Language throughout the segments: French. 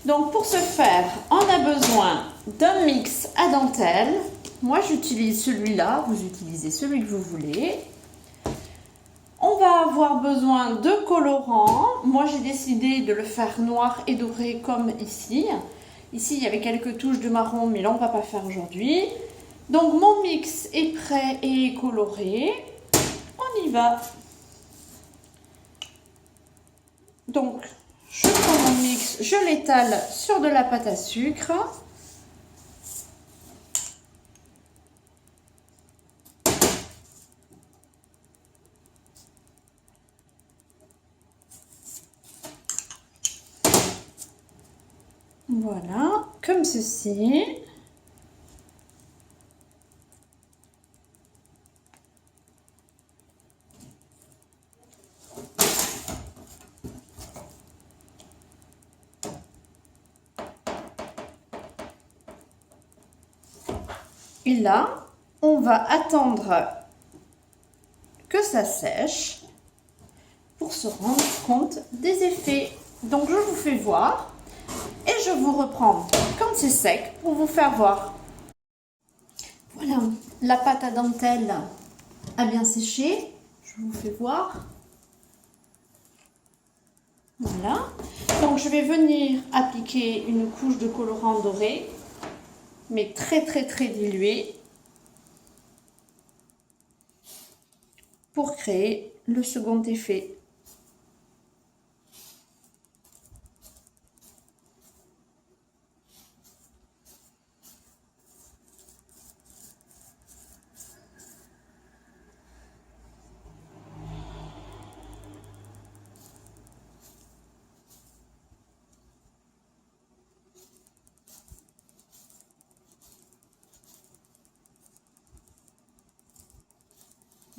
Donc pour ce faire, on a besoin d'un mix à dentelle. Moi j'utilise celui-là, vous utilisez celui que vous voulez. On va avoir besoin de colorants. Moi j'ai décidé de le faire noir et doré comme ici. Ici il y avait quelques touches de marron, mais là on ne va pas faire aujourd'hui. Donc mon mix est prêt et coloré. On y va. Donc je prends mon mix, je l'étale sur de la pâte à sucre. Voilà, comme ceci. Et là, on va attendre que ça sèche pour se rendre compte des effets. Donc je vous fais voir et je vous reprends quand c'est sec pour vous faire voir. Voilà, la pâte à dentelle a bien séché. Je vous fais voir. Voilà. Donc je vais venir appliquer une couche de colorant doré, mais très dilué, pour créer le second effet.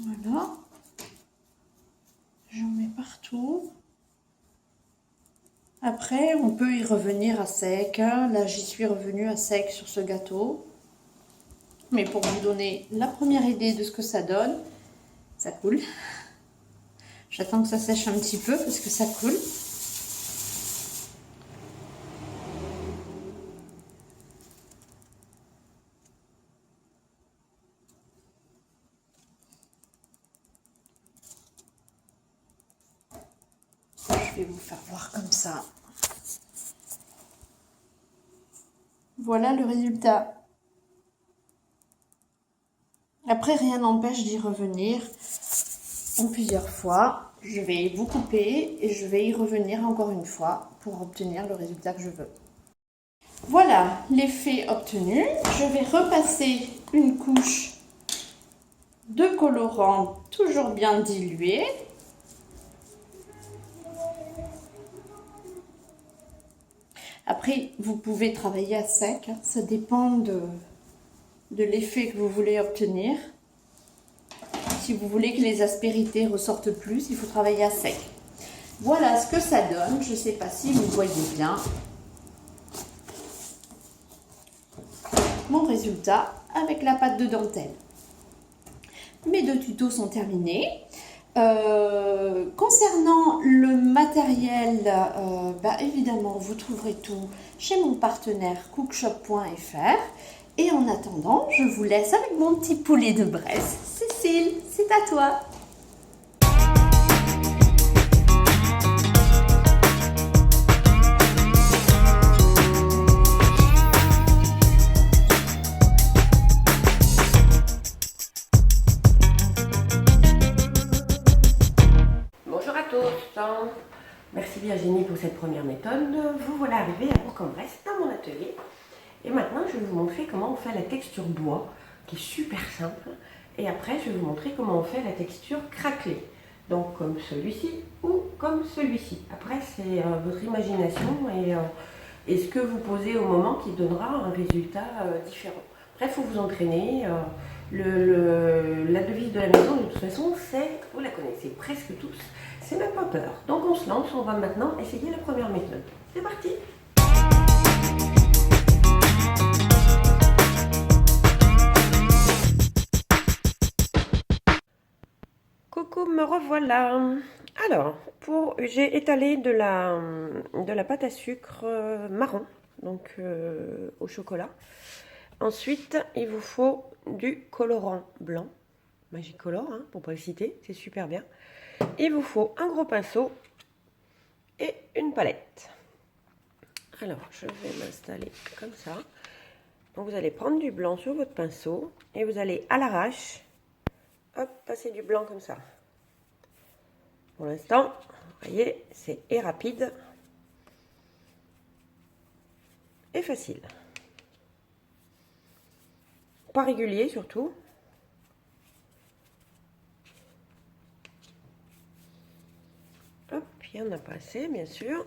Voilà, j'en mets partout. Après, on peut y revenir à sec. Là, j'y suis revenue à sec sur ce gâteau. Mais pour vous donner la première idée de ce que ça donne, ça coule. J'attends que ça sèche un petit peu parce que ça coule. Je vais vous faire voir comme ça. Voilà le résultat. Après, rien n'empêche d'y revenir en plusieurs fois. Je vais vous couper et je vais y revenir encore une fois pour obtenir le résultat que je veux. Voilà l'effet obtenu. Je vais repasser une couche de colorant toujours bien dilué. Après, vous pouvez travailler à sec, ça dépend de l'effet que vous voulez obtenir. Si vous voulez que les aspérités ressortent plus, il faut travailler à sec. Voilà ce que ça donne. Je ne sais pas si vous voyez bien mon résultat avec la pâte de dentelle. Mes deux tutos sont terminés. Concernant le matériel, évidemment, vous trouverez tout chez mon partenaire cookshop.fr. Et en attendant, je vous laisse avec mon petit poulet de Bresse. Cécile, c'est à toi. Bonjour à tous. Merci Virginie pour cette première méthode. Vous voilà arrivés à Bourg-en-Bresse dans mon atelier. Et maintenant, je vais vous montrer comment on fait la texture bois, qui est super simple. Et après, je vais vous montrer comment on fait la texture craquelée. Donc, comme celui-ci ou comme celui-ci. Après, c'est votre imagination et ce que vous posez au moment qui donnera un résultat différent. Après, il faut vous entraîner. La devise de la maison, de toute façon, c'est, vous la connaissez presque tous, c'est même pas peur. Donc, on se lance, on va maintenant essayer la première méthode. C'est parti! Coucou, me revoilà. Alors, j'ai étalé de la pâte à sucre marron, donc au chocolat. Ensuite, il vous faut du colorant blanc, Magicolor, hein, pour pas le citer, c'est super bien. Il vous faut un gros pinceau et une palette. Alors, je vais m'installer comme ça. Donc, vous allez prendre du blanc sur votre pinceau et vous allez à l'arrache, hop, passer du blanc comme ça. Pour l'instant, vous voyez, c'est rapide et facile. Pas régulier surtout. Hop, il y en a pas assez, bien sûr.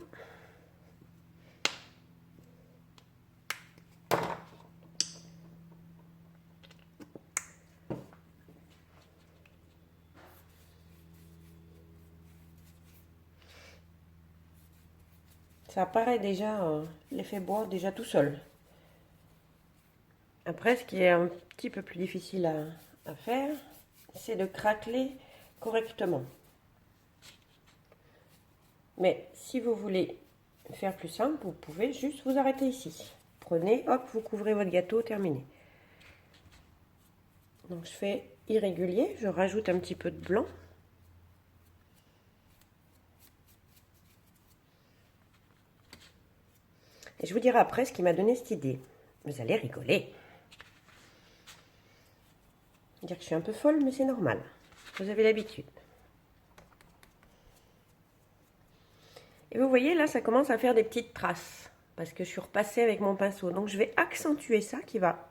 Ça apparaît déjà, l'effet bois déjà tout seul. Après, ce qui est un petit peu plus difficile à faire, c'est de craqueler correctement. Mais si vous voulez faire plus simple, vous pouvez juste vous arrêter ici. Prenez, hop, vous couvrez votre gâteau, terminé. Donc je fais irrégulier, je rajoute un petit peu de blanc. Et je vous dirai après ce qui m'a donné cette idée. Vous allez rigoler. Dire que je suis un peu folle, mais c'est normal. Vous avez l'habitude. Et vous voyez, là, ça commence à faire des petites traces. Parce que je suis repassée avec mon pinceau. Donc, je vais accentuer ça qui va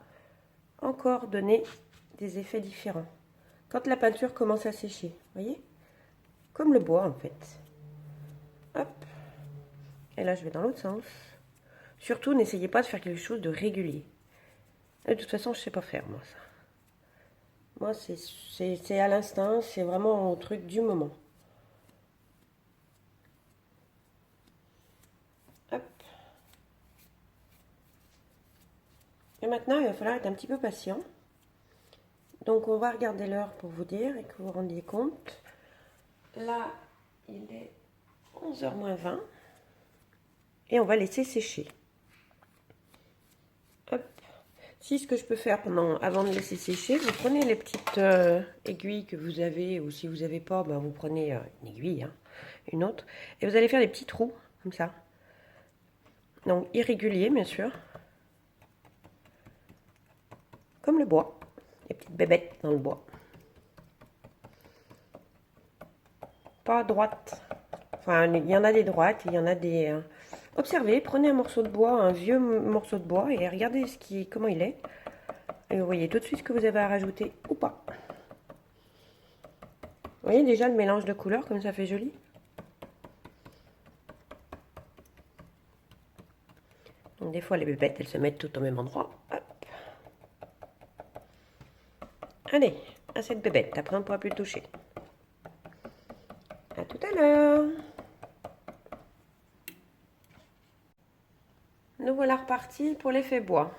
encore donner des effets différents. Quand la peinture commence à sécher, vous voyez? Comme le bois, en fait. Hop. Et là, je vais dans l'autre sens. Surtout, n'essayez pas de faire quelque chose de régulier. De toute façon, je ne sais pas faire, moi, ça. Moi, c'est à l'instinct, c'est vraiment au truc du moment. Hop. Et maintenant, il va falloir être un petit peu patient. Donc, on va regarder l'heure pour vous dire et que vous vous rendiez compte. Là, il est 11h moins 20. Et on va laisser sécher. Hop. Si ce que je peux faire avant de laisser sécher, vous prenez les petites aiguilles que vous avez, ou si vous n'avez pas, ben vous prenez une aiguille, hein, une autre, et vous allez faire des petits trous, comme ça. Donc irréguliers, bien sûr. Comme le bois. Les petites bébêtes dans le bois. Pas droite. Enfin, il y en a des droites, il y en a des... Observez, prenez un morceau de bois, un vieux morceau de bois, et regardez comment il est. Et vous voyez tout de suite ce que vous avez à rajouter ou pas. Vous voyez déjà le mélange de couleurs, comme ça fait joli. Donc des fois, les bébêtes, elles se mettent toutes au même endroit. Hop. Allez, à cette bébête, après on ne pourra plus le toucher. À tout à l'heure. Nous voilà repartis pour l'effet bois.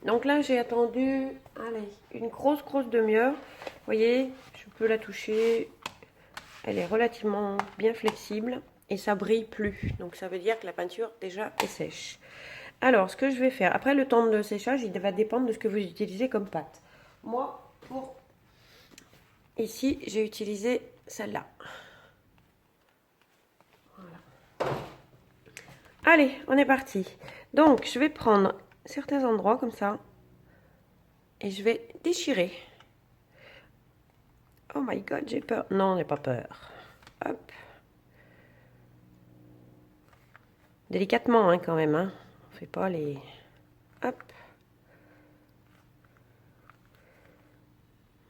Donc là, j'ai attendu, allez, une grosse demi-heure. Vous voyez, je peux la toucher. Elle est relativement bien flexible et ça brille plus. Donc ça veut dire que la peinture déjà est sèche. Alors, ce que je vais faire, après le temps de séchage, il va dépendre de ce que vous utilisez comme pâte. Moi, pour ici, j'ai utilisé celle-là. Voilà. Allez, on est parti. Donc, je vais prendre certains endroits comme ça et je vais déchirer. Oh my god, j'ai peur. Non, j'ai pas peur. Hop. Délicatement, hein, quand même. Hein. On fait pas les... Hop.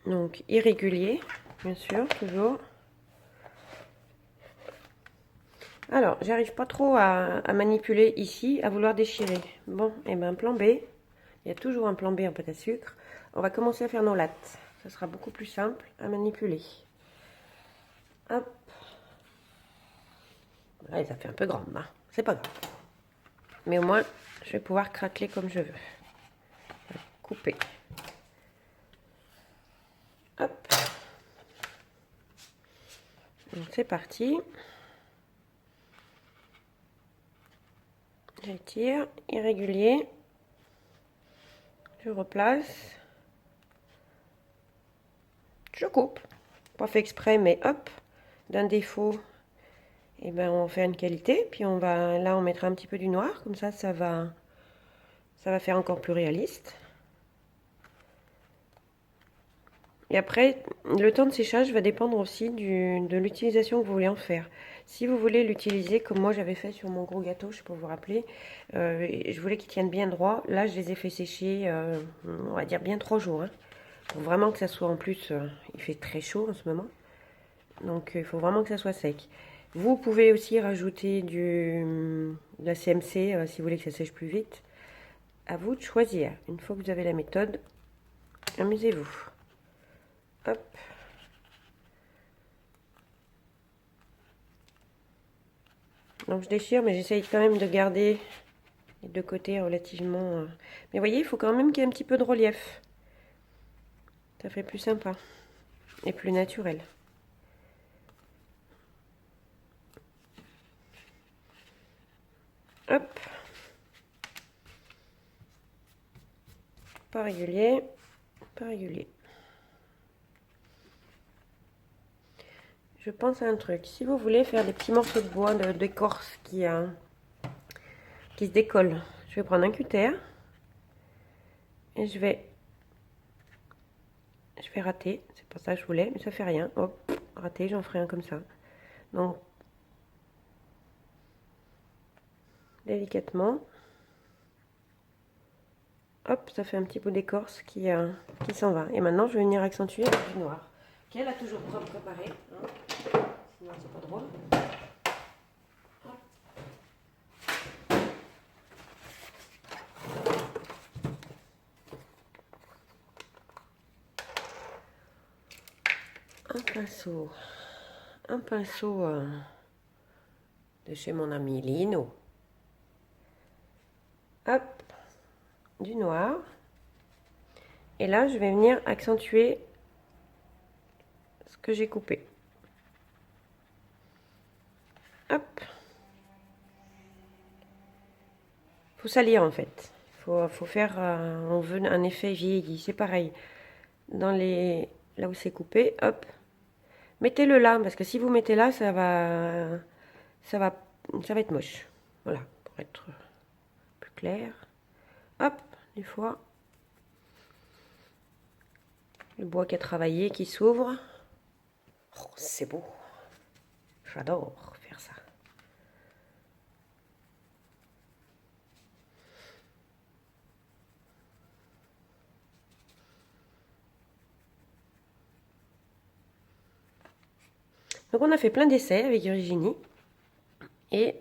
Donc, irrégulier, bien sûr, toujours. Alors, j'arrive pas trop à manipuler ici, à vouloir déchirer. Bon, et ben plan B. Il y a toujours un plan B en pâte à sucre. On va commencer à faire nos lattes. Ça sera beaucoup plus simple à manipuler. Hop. Là, ça fait un peu grande, hein. C'est pas grave. Mais au moins, je vais pouvoir craqueler comme je veux. Couper. Hop. Donc c'est parti. J'étire, irrégulier. Je replace. Je coupe. Pas fait exprès, mais hop, d'un défaut, et ben on fait une qualité. Puis on mettra un petit peu du noir, comme ça va faire encore plus réaliste. Et après, le temps de séchage va dépendre aussi de l'utilisation que vous voulez en faire. Si vous voulez l'utiliser comme moi j'avais fait sur mon gros gâteau, je sais pas vous rappeler, je voulais qu'il tienne bien droit. Là, je les ai fait sécher, on va dire bien 3 jours. Hein, pour vraiment que ça soit, en plus, il fait très chaud en ce moment. Donc il faut vraiment que ça soit sec. Vous pouvez aussi rajouter de la CMC si vous voulez que ça sèche plus vite. À vous de choisir. Une fois que vous avez la méthode, amusez-vous. Hop. Donc je déchire, mais j'essaye quand même de garder les deux côtés relativement... Mais vous voyez, il faut quand même qu'il y ait un petit peu de relief. Ça fait plus sympa et plus naturel. Hop. Pas régulier, pas régulier. Je pense à un truc. Si vous voulez faire des petits morceaux de bois d'écorce qui se décollent, je vais prendre un cutter et je vais rater. C'est pas ça que je voulais, mais ça fait rien. Hop, raté, j'en ferai un comme ça. Donc, délicatement. Hop, ça fait un petit bout d'écorce qui s'en va. Et maintenant, je vais venir accentuer avec du noir. Qu'elle a toujours besoin de préparer. Hein. Sinon, c'est pas drôle. Un pinceau de chez mon ami Lino. Hop, du noir. Et là, je vais venir accentuer ce que j'ai coupé. Hop. Faut salir en fait. Faut faire, on veut un effet vieilli. C'est pareil. Là où c'est coupé, hop. Mettez-le là, parce que si vous mettez là, ça va être moche. Voilà, pour être plus clair. Hop, des fois. Le bois qui a travaillé, qui s'ouvre. Oh, c'est beau. J'adore faire ça. Donc on a fait plein d'essais avec Virginie. Et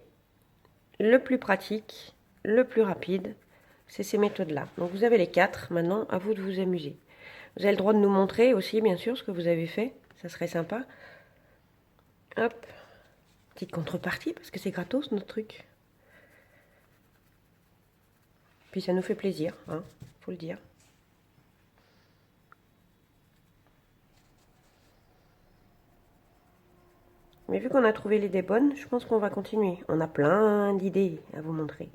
le plus pratique, le plus rapide, c'est ces méthodes-là. Donc vous avez les 4. Maintenant, à vous de vous amuser. Vous avez le droit de nous montrer aussi, bien sûr, ce que vous avez fait. Ça serait sympa. Hop. Petite contrepartie, parce que c'est gratos, notre truc. Puis ça nous fait plaisir, hein, faut le dire. Mais vu qu'on a trouvé l'idée bonne, je pense qu'on va continuer. On a plein d'idées à vous montrer.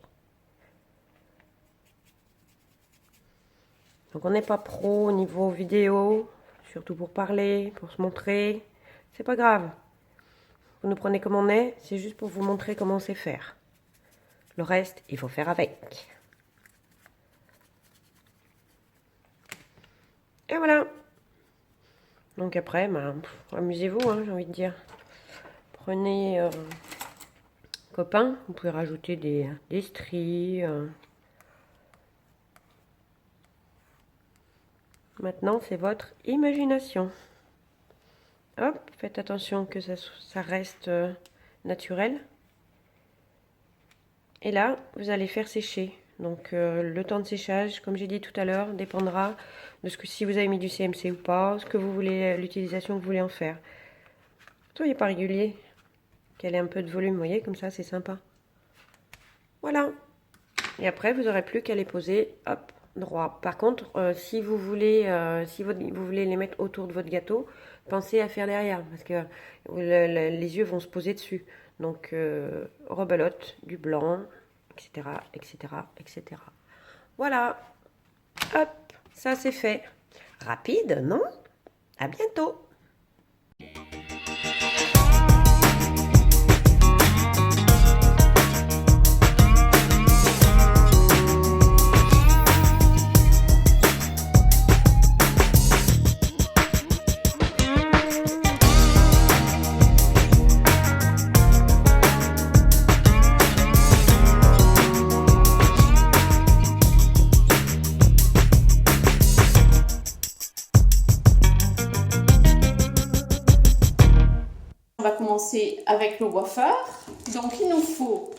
Donc on n'est pas pro au niveau vidéo, surtout pour parler, pour se montrer. C'est pas grave. Vous nous prenez comme on est, c'est juste pour vous montrer comment on sait faire. Le reste, il faut faire avec. Et voilà. Donc après, amusez-vous, hein, j'ai envie de dire. Prenez copain, vous pouvez rajouter des stries. Maintenant, c'est votre imagination. Hop, faites attention que ça reste naturel. Et là, vous allez faire sécher. Donc le temps de séchage, comme j'ai dit tout à l'heure, dépendra de si vous avez mis du CMC ou pas, ce que vous voulez, l'utilisation que vous voulez en faire. Soyez pas régulier, qu'elle ait un peu de volume, vous voyez, comme ça c'est sympa. Voilà. Et après, vous n'aurez plus qu'à les poser, hop, droit. Par contre, si vous voulez les mettre autour de votre gâteau, pensez à faire derrière parce que les yeux vont se poser dessus. Donc, rebelote, du blanc, etc., etc., etc. Voilà, hop, ça c'est fait. Rapide, non? À bientôt! On va commencer avec le wafer. Donc il nous faut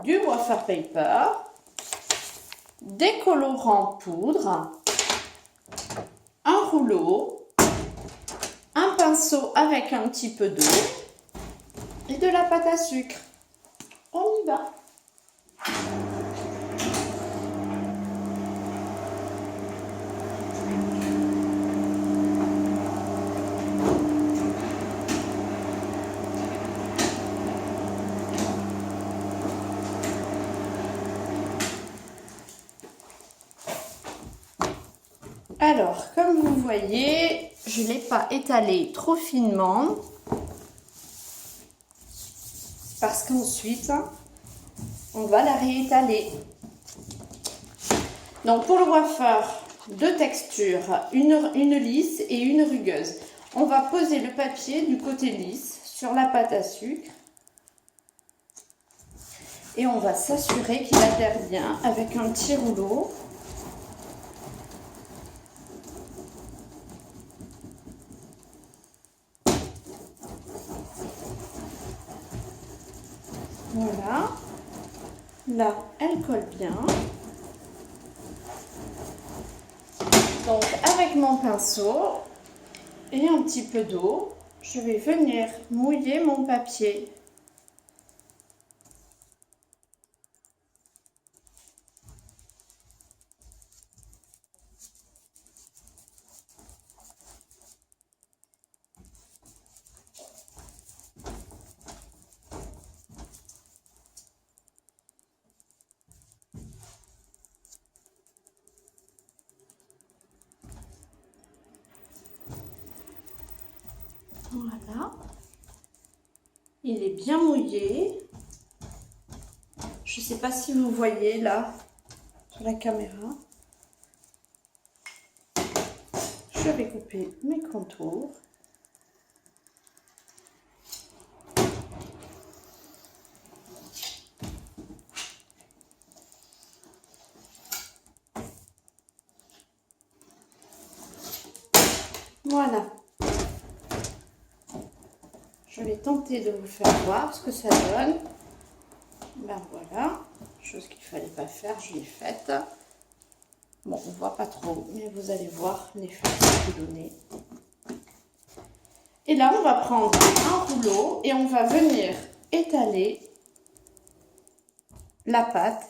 du wafer paper, des colorants poudre, un rouleau, un pinceau avec un petit peu d'eau et de la pâte à sucre. On y va. Alors, comme vous voyez, je ne l'ai pas étalé trop finement parce qu'ensuite, on va la réétaler. Donc, pour le wafer, deux textures, une lisse et une rugueuse. On va poser le papier du côté lisse sur la pâte à sucre et on va s'assurer qu'il adhère bien avec un petit rouleau. Voilà, là elle colle bien. Donc avec mon pinceau et un petit peu d'eau, je vais venir mouiller mon papier. Voilà, il est bien mouillé. Je ne sais pas si vous voyez là sur la caméra. Je vais couper mes contours. Voilà. Je vais tenter de vous faire voir ce que ça donne. Ben voilà, chose qu'il ne fallait pas faire, je l'ai faite. Bon, on ne voit pas trop, mais vous allez voir l'effet que ça peut donner. Et là, on va prendre un rouleau et on va venir étaler la pâte.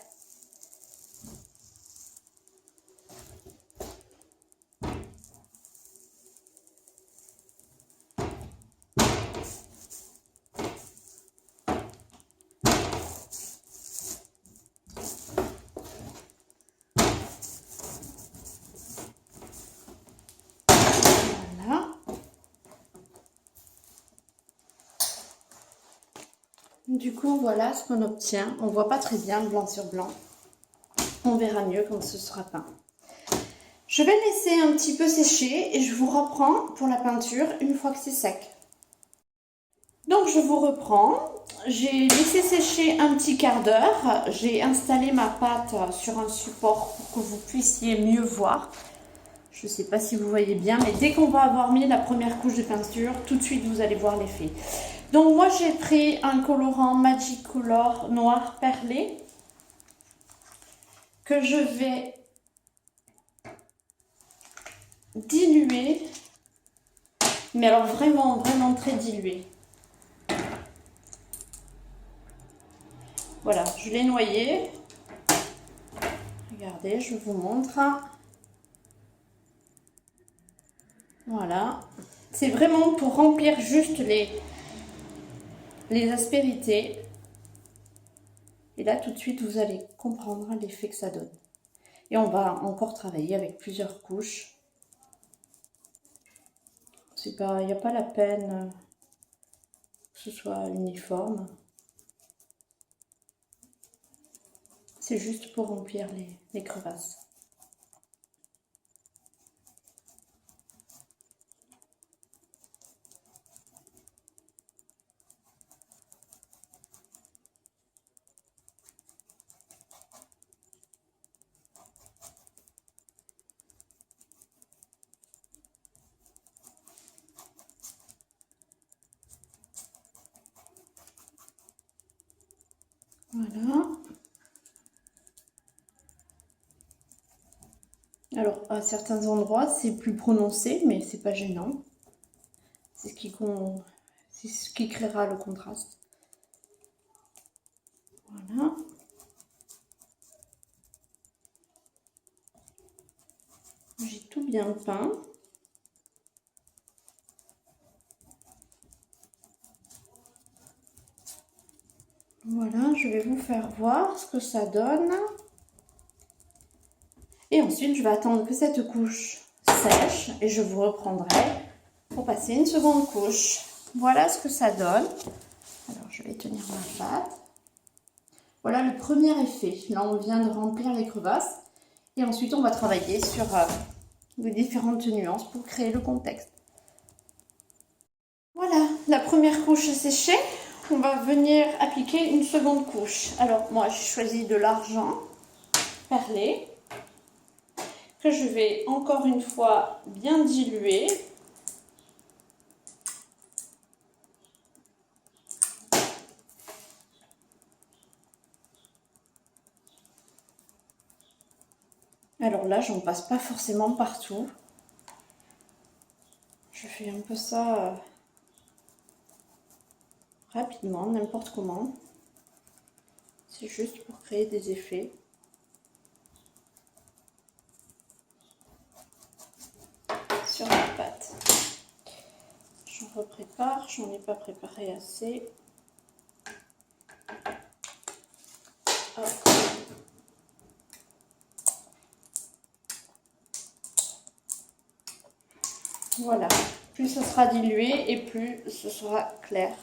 Voilà. Du coup, voilà ce qu'on obtient. On ne voit pas très bien blanc sur blanc. On verra mieux quand ce sera peint. Je vais laisser un petit peu sécher et je vous reprends pour la peinture une fois que c'est sec. Donc je vous reprends. J'ai laissé sécher un petit quart d'heure. J'ai installé ma pâte sur un support pour que vous puissiez mieux voir. Je ne sais pas si vous voyez bien, mais dès qu'on va avoir mis la première couche de peinture, tout de suite vous allez voir l'effet. Donc moi j'ai pris un colorant Magicolor noir perlé que je vais diluer, mais alors vraiment très dilué. Voilà, je l'ai noyé. Regardez, je vous montre. Voilà, C'est vraiment pour remplir juste les aspérités. Et là, tout de suite, vous allez comprendre l'effet que ça donne. Et on va encore travailler avec plusieurs couches. Il n'y a pas la peine que ce soit uniforme. C'est juste pour remplir les crevasses. Voilà. Alors, à certains endroits, c'est plus prononcé, mais c'est pas gênant. C'est ce qui créera le contraste. Voilà. J'ai tout bien peint. Voilà, je vais vous faire voir ce que ça donne. Et ensuite, je vais attendre que cette couche sèche et je vous reprendrai pour passer une seconde couche. Voilà ce que ça donne. Alors, je vais tenir ma pâte. Voilà le premier effet. Là, on vient de remplir les crevasses. Et ensuite, on va travailler sur les différentes nuances pour créer le contexte. Voilà, la première couche est séchée. On va venir appliquer une seconde couche. Alors, moi, j'ai choisi de l'argent perlé que je vais encore une fois bien diluer. Alors là, j'en passe pas forcément partout. Je fais un peu ça rapidement, n'importe comment. C'est juste pour créer des effets. Sur la pâte. J'en reprépare, j'en ai pas préparé assez. Hop. Voilà, plus ça sera dilué et plus ce sera clair.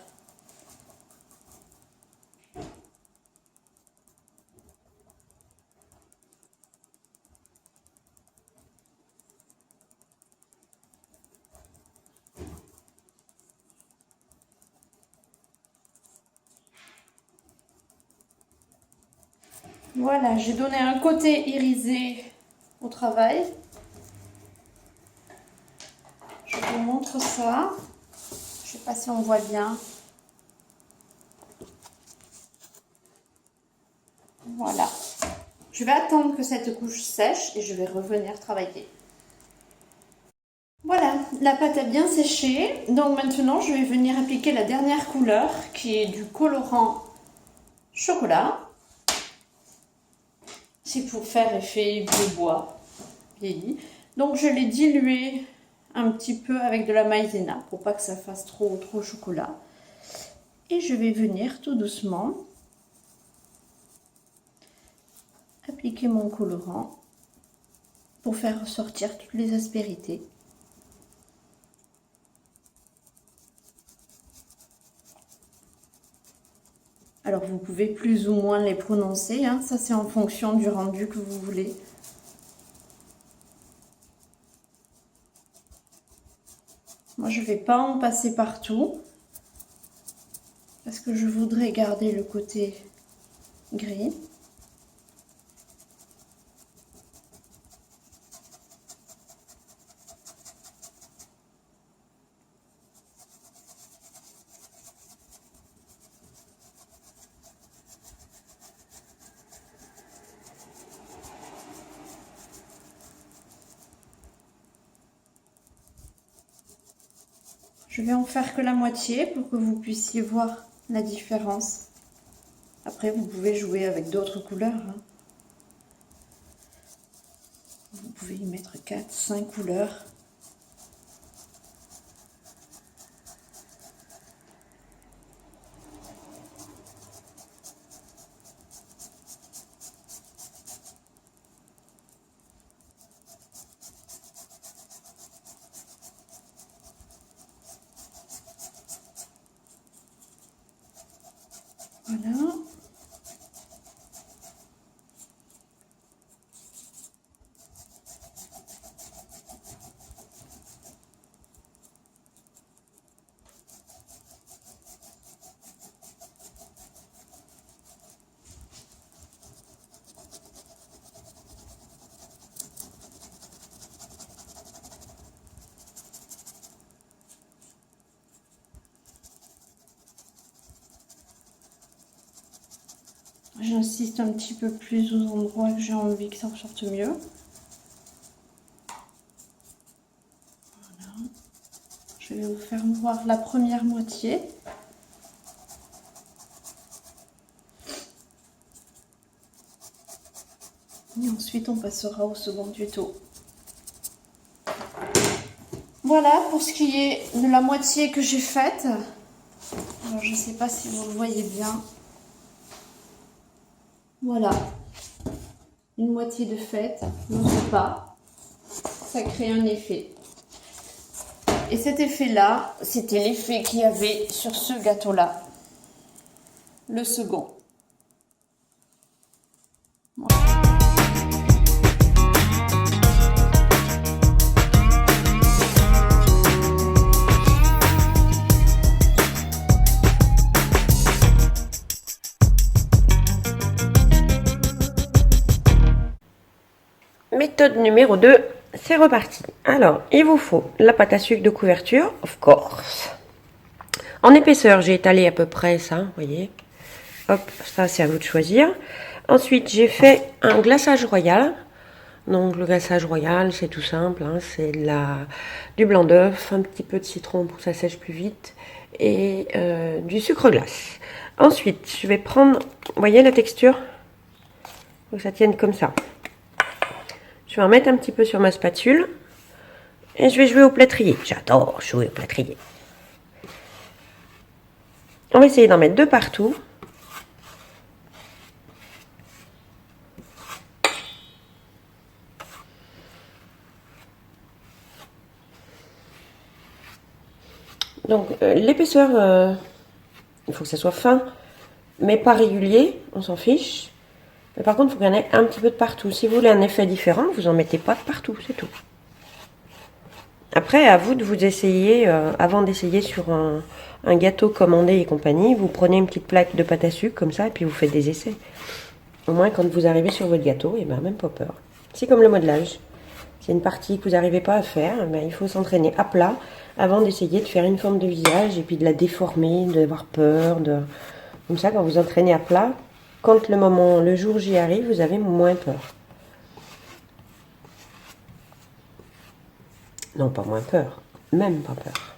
Voilà, j'ai donné un côté irisé au travail. Je vous montre ça. Je ne sais pas si on voit bien. Voilà. Je vais attendre que cette couche sèche et je vais revenir travailler. Voilà, la pâte a bien séché. Donc maintenant, je vais venir appliquer la dernière couleur qui est du colorant chocolat. C'est pour faire effet vieux bois vieilli. Donc je l'ai dilué un petit peu avec de la maïzena pour pas que ça fasse trop chocolat. Et je vais venir tout doucement appliquer mon colorant pour faire ressortir toutes les aspérités. Alors vous pouvez plus ou moins les prononcer, hein. Ça c'est en fonction du rendu que vous voulez. Moi je ne vais pas en passer partout parce que je voudrais garder le côté gris. Je vais en faire que la moitié pour que vous puissiez voir la différence. Après, vous pouvez jouer avec d'autres couleurs, hein. Vous pouvez y mettre 4, 5 couleurs. J'insiste un petit peu plus aux endroits que j'ai envie que ça ressorte mieux. Voilà. Je vais vous faire voir la première moitié. Et ensuite, on passera au second tuto. Voilà pour ce qui est de la moitié que j'ai faite. Alors, je ne sais pas si vous le voyez bien. Voilà. Une moitié de faite, l'autre pas. Ça crée un effet. Et cet effet-là, c'était l'effet qu'il y avait sur ce gâteau-là. Le second. Voilà. Méthode numéro 2, c'est reparti. Alors, il vous faut la pâte à sucre de couverture, of course. En épaisseur, j'ai étalé à peu près ça, vous voyez. Hop, ça c'est à vous de choisir. Ensuite, j'ai fait un glaçage royal. Donc, le glaçage royal, c'est tout simple. Hein, c'est du blanc d'œuf, un petit peu de citron pour que ça sèche plus vite et du sucre glace. Ensuite, je vais prendre, vous voyez la texture? Faut que ça tienne comme ça. Je vais en mettre un petit peu sur ma spatule et je vais jouer au plâtrier. J'adore jouer au plâtrier. On va essayer d'en mettre 2 partout. Donc l'épaisseur, il faut que ça soit fin, mais pas régulier, on s'en fiche. Mais par contre, il faut qu'il y en ait un petit peu de partout. Si vous voulez un effet différent, vous en mettez pas de partout, c'est tout. Après, à vous de vous essayer, avant d'essayer sur un gâteau commandé et compagnie, vous prenez une petite plaque de pâte à sucre comme ça, et puis vous faites des essais. Au moins, quand vous arrivez sur votre gâteau, et ben même pas peur. C'est comme le modelage. C'est une partie que vous n'arrivez pas à faire, ben, il faut s'entraîner à plat avant d'essayer de faire une forme de visage et puis de la déformer, d'avoir peur. Comme ça, quand vous entraînez à plat, quand le jour J arrive, vous avez moins peur. Non, pas moins peur, même pas peur.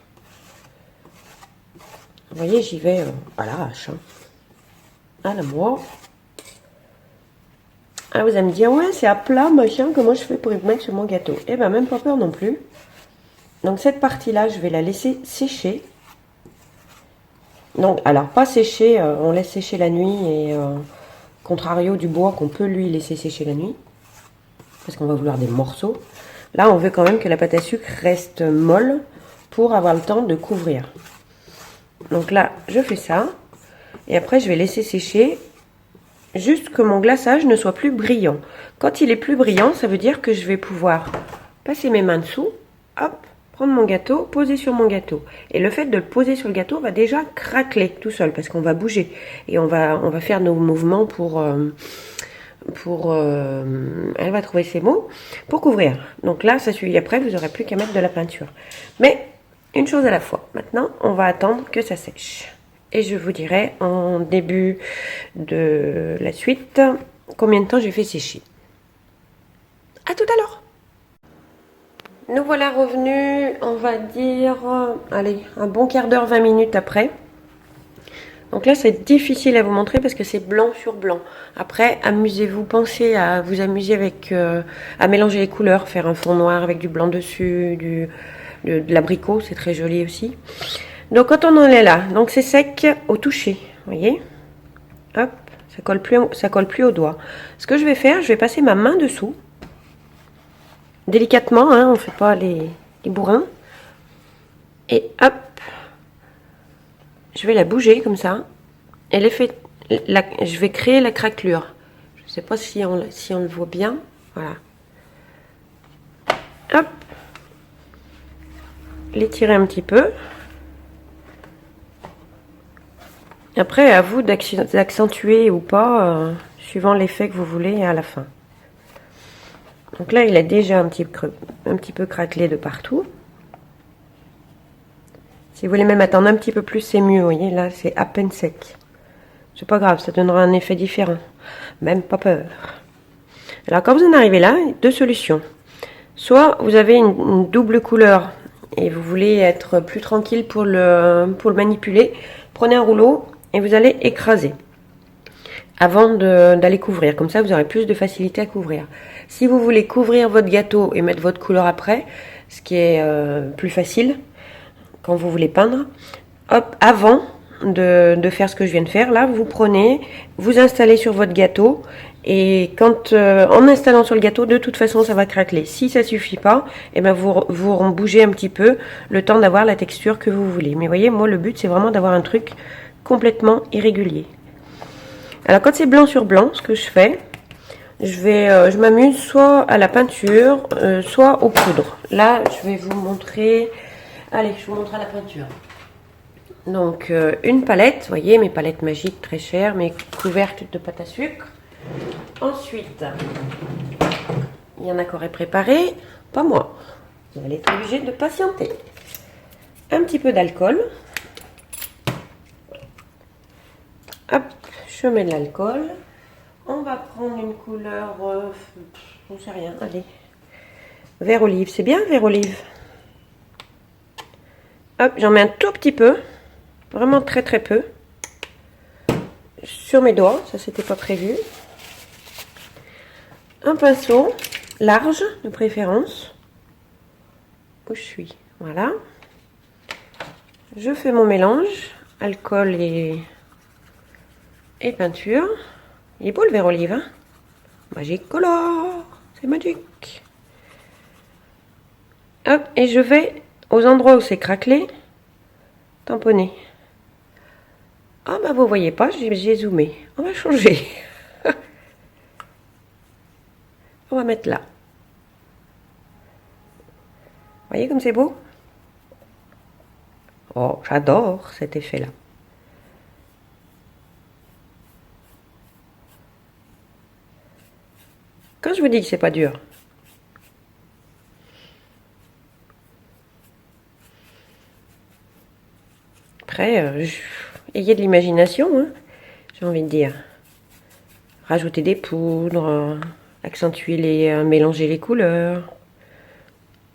Vous voyez, j'y vais à l'arrache. Hein. À la moi. Ah, vous allez me dire, ouais, c'est à plat, machin, comment je fais pour y mettre sur mon gâteau? Eh ben, même pas peur non plus. Donc, cette partie-là, je vais la laisser sécher. Donc, alors, pas sécher, on laisse sécher la nuit et contrario du bois qu'on peut lui laisser sécher la nuit. Parce qu'on va vouloir des morceaux. Là, on veut quand même que la pâte à sucre reste molle pour avoir le temps de couvrir. Donc là, je fais ça. Et après, je vais laisser sécher juste que mon glaçage ne soit plus brillant. Quand il est plus brillant, ça veut dire que je vais pouvoir passer mes mains dessous. Hop, prendre mon gâteau, poser sur mon gâteau. Et le fait de le poser sur le gâteau va déjà craqueler tout seul parce qu'on va bouger. Et on va faire nos mouvements pour elle va trouver ses mots, pour couvrir. Donc là, ça suffit. Après, vous n'aurez plus qu'à mettre de la peinture. Mais, une chose à la fois. Maintenant, on va attendre que ça sèche. Et je vous dirai en début de la suite combien de temps j'ai fait sécher. À tout à l'heure. Nous voilà revenus, on va dire, allez, un bon quart d'heure, 20 minutes après. Donc là, c'est difficile à vous montrer parce que c'est blanc sur blanc. Après, amusez-vous, pensez à vous amuser avec, à mélanger les couleurs, faire un fond noir avec du blanc dessus, de l'abricot, c'est très joli aussi. Donc quand on en est là, donc c'est sec au toucher, vous voyez. Hop, ça colle plus au doigt. Ce que je vais faire, je vais passer ma main dessous, délicatement, hein, on ne fait pas les bourrins. Et hop, je vais la bouger comme ça. Et je vais créer la craquelure. Je ne sais pas si on le voit bien. Voilà. Hop. L'étirer un petit peu. Après, à vous d'accentuer ou pas, suivant l'effet que vous voulez à la fin. Donc là, il a déjà un petit peu craquelé de partout. Si vous voulez même attendre un petit peu plus, c'est mieux. Vous voyez, là, c'est à peine sec. C'est pas grave, ça donnera un effet différent. Même pas peur. Alors quand vous en arrivez là, deux solutions. Soit vous avez une double couleur et vous voulez être plus tranquille pour le manipuler. Prenez un rouleau et vous allez écraser avant d'aller couvrir. Comme ça, vous aurez plus de facilité à couvrir. Si vous voulez couvrir votre gâteau et mettre votre couleur après, ce qui est plus facile quand vous voulez peindre, hop, avant de faire ce que je viens de faire, là, vous prenez, vous installez sur votre gâteau et quand en installant sur le gâteau, de toute façon, ça va craqueler. Si ça suffit pas, et ben vous bougez un petit peu le temps d'avoir la texture que vous voulez. Mais voyez, moi, le but, c'est vraiment d'avoir un truc complètement irrégulier. Alors quand c'est blanc sur blanc, ce que je fais, je m'amuse soit à la peinture, soit aux poudres. Là, je vais vous montrer. Allez, je vous montre à la peinture. Donc une palette, vous voyez mes palettes magiques très chères, mes couvercles de pâte à sucre. Ensuite, il y en a qui auraient préparé, pas moi. Vous allez être obligé de patienter. Un petit peu d'alcool. Hop, je mets de l'alcool. On va prendre une couleur, je ne sais rien, allez. Vert olive, c'est bien vert olive. Hop, j'en mets un tout petit peu. Vraiment très très peu. Sur mes doigts, ça c'était pas prévu. Un pinceau, large de préférence. Où je suis, voilà. Je fais mon mélange, alcool et peinture. Il est beau le vert olive, hein? Magique color, c'est magique. Hop, et je vais aux endroits où c'est craquelé, tamponner. Ah bah vous voyez pas, j'ai zoomé. On va changer. On va mettre là. Vous voyez comme c'est beau? Oh, j'adore cet effet-là. Quand je vous dis que c'est pas dur. Après, ayez de l'imagination, hein, j'ai envie de dire. Rajouter des poudres, accentuer mélanger les couleurs.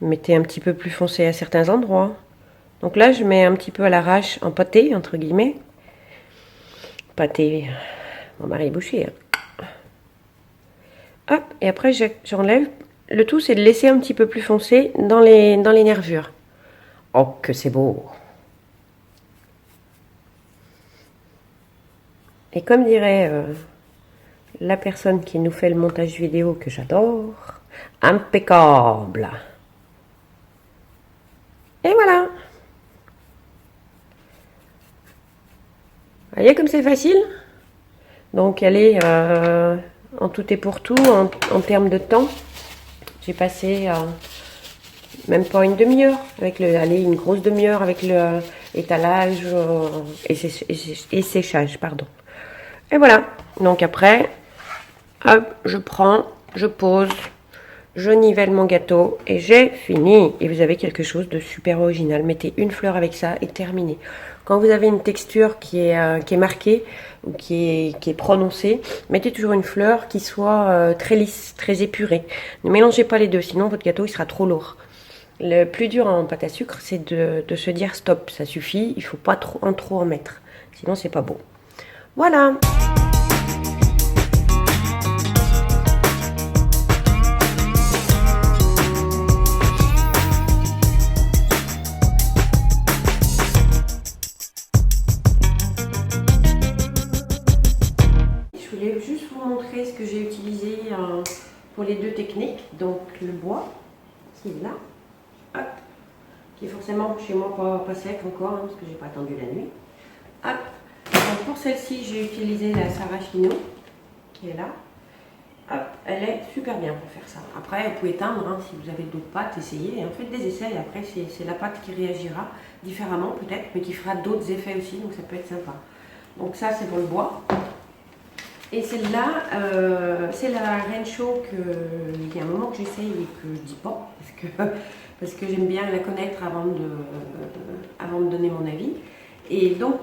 Mettez un petit peu plus foncé à certains endroits. Donc là, je mets un petit peu à l'arrache en pâté, entre guillemets. Pâté, mon mari est bouché. Hein. Hop, et après, j'enlève. Le tout, c'est de laisser un petit peu plus foncé dans les nervures. Oh, que c'est beau! Et comme dirait la personne qui nous fait le montage vidéo que j'adore, impeccable. Et voilà. Vous voyez comme c'est facile? Donc elle est en tout et pour tout, en termes de temps. J'ai passé même pas une demi-heure, une grosse demi-heure avec le étalage et séchage, pardon. Et voilà, donc après, hop, je prends, je pose, je nivelle mon gâteau et j'ai fini. Et vous avez quelque chose de super original. Mettez une fleur avec ça et terminé. Quand vous avez une texture qui est marquée ou qui est prononcée, mettez toujours une fleur qui soit très lisse, très épurée. Ne mélangez pas les deux, sinon votre gâteau il sera trop lourd. Le plus dur en pâte à sucre, c'est de se dire stop, ça suffit, il ne faut pas trop en mettre. Sinon, c'est pas beau. Voilà. Je voulais juste vous montrer ce que j'ai utilisé pour les deux techniques. Donc le bois, qui est là, hop, qui est forcément chez moi pas sec encore, hein, parce que j'ai pas attendu la nuit. Hop. Donc pour celle-ci, j'ai utilisé la Sarafino, qui est là. Hop, elle est super bien pour faire ça. Après, vous pouvez teindre, hein, si vous avez d'autres pâtes, essayez. En fait, des essais, et après, c'est la pâte qui réagira différemment peut-être, mais qui fera d'autres effets aussi, donc ça peut être sympa. Donc ça, c'est pour le bois. Et celle-là, c'est la Rencho qu'il y a un moment que j'essaye et que je dis pas, parce que j'aime bien la connaître avant de donner mon avis. Et donc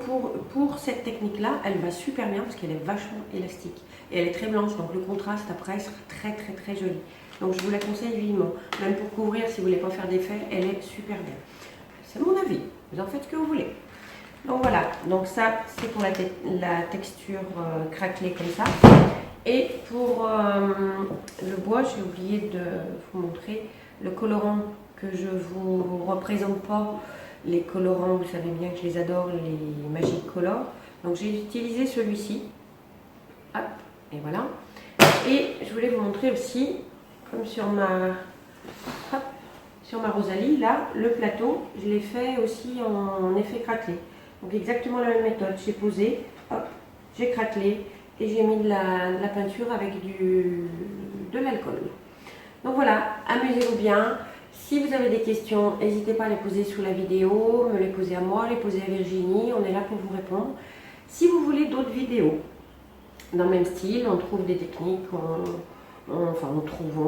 pour cette technique-là, elle va super bien parce qu'elle est vachement élastique. Et elle est très blanche, donc le contraste après sera très très très joli. Donc je vous la conseille vivement. Même pour couvrir, si vous voulez pas faire d'effet, elle est super bien. C'est mon avis, vous en faites ce que vous voulez. Donc voilà, donc ça c'est pour la texture craquelée comme ça. Et pour le bois, j'ai oublié de vous montrer le colorant que je vous représente pas. Les colorants, vous savez bien que je les adore, les Magic Color. Donc j'ai utilisé celui-ci. Hop, et voilà. Et je voulais vous montrer aussi, comme sur ma Rosalie, là, le plateau, je l'ai fait aussi en effet craquelé. Donc exactement la même méthode. J'ai posé, hop, j'ai craquelé et j'ai mis de la peinture avec de l'alcool. Donc voilà, amusez-vous bien. Si vous avez des questions, n'hésitez pas à les poser sous la vidéo, me les poser à moi, les poser à Virginie, on est là pour vous répondre. Si vous voulez d'autres vidéos dans le même style, on trouve des techniques, on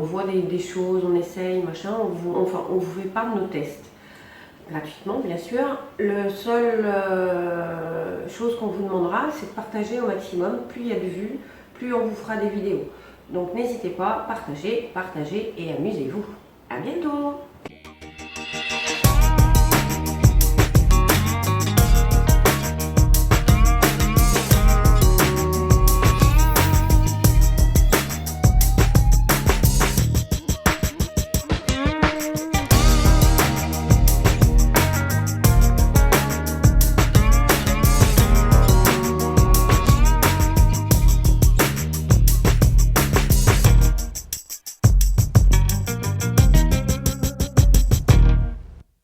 voit des choses, on essaye, machin, on vous fait part de nos tests. Gratuitement, bien sûr. Le seul chose qu'on vous demandera, c'est de partager au maximum. Plus il y a de vues, plus on vous fera des vidéos. Donc n'hésitez pas, partagez et amusez-vous. À bientôt!